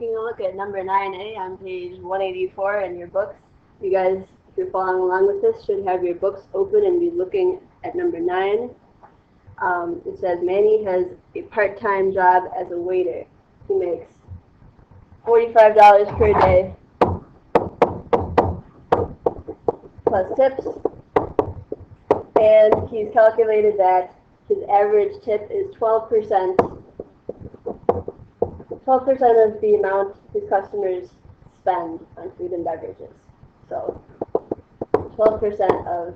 taking a look at number 9A on page 184 in your books. You guys, if you're following along with this, should have your books open and be looking at number 9. It says Manny has a part-time job as a waiter. He makes $45 per day plus tips, and he's calculated that his average tip is 12% of the amount his customers spend on food and beverages. So 12% of,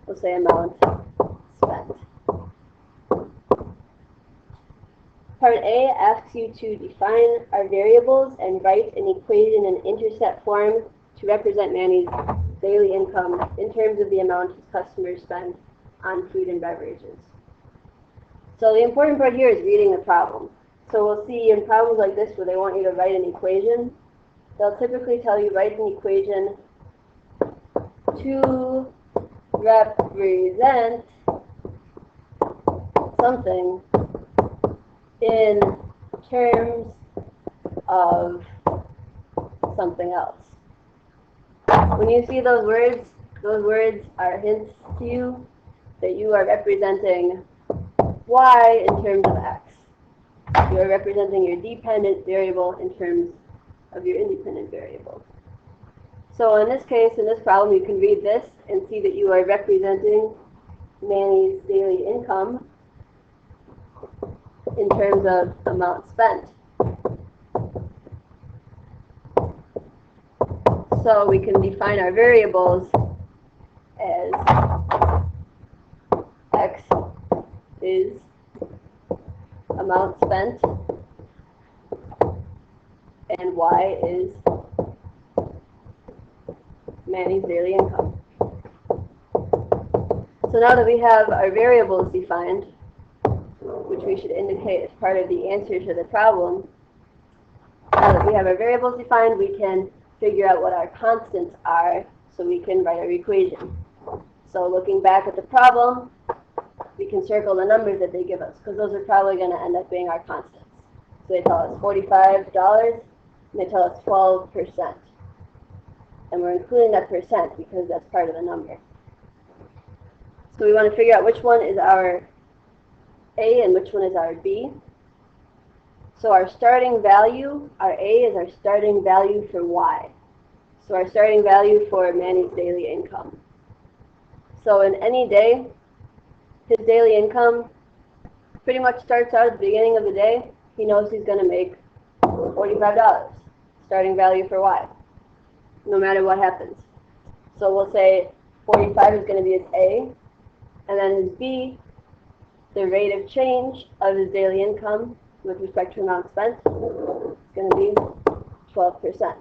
we'll say, amount spent. Part A asks you to define our variables and write an equation in intercept form to represent Manny's daily income in terms of the amount his customers spend on food and beverages. So the important part here is reading the problem. So we'll see in problems like this where they want you to write an equation, they'll typically tell you write an equation to represent something in terms of something else. When you see those words are hints to you that you are representing y in terms of x. You are representing your dependent variable in terms of your independent variable. So in this case, in this problem, you can read this and see that you are representing Manny's daily income in terms of amount spent. So we can define our variables as x is amount spent and y is Manny's daily income. So now that we have our variables defined, which we should indicate as part of the answer to the problem, now that we have our variables defined, we can figure out what our constants are so we can write our equation. So looking back at the problem, we can circle the numbers that they give us because those are probably going to end up being our constants. So they tell us $45 and they tell us 12%. And we're including that percent because that's part of the number. So we want to figure out which one is our A and which one is our B. So our starting value, our A is our starting value for Y. So our starting value for Manny's daily income. So in any day, his daily income pretty much starts out at the beginning of the day. He knows he's going to make $45, starting value for Y, no matter what happens. So we'll say 45 is going to be his A, and then his B, the rate of change of his daily income with respect to amount spent is going to be 12%.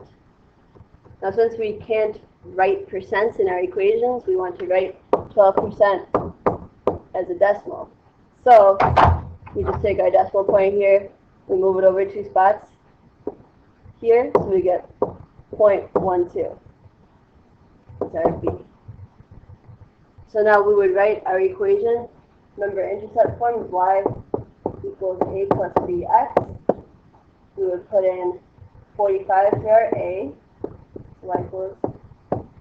Now since we can't write percents in our equations, we want to write 12% as a decimal. So we just take our decimal point here, we move it over 2 spots here, so we get 0.12. That's our B. So now we would write our equation, number intercept form is y equals a plus bx. We would put in 45 for our A, y equals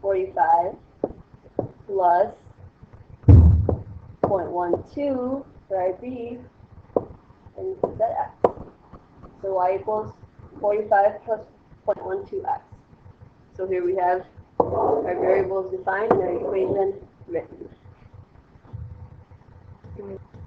45 plus 0.12 for our B, and put that x. So y equals 45 plus 0.12x. So here we have our variables defined and our equation written.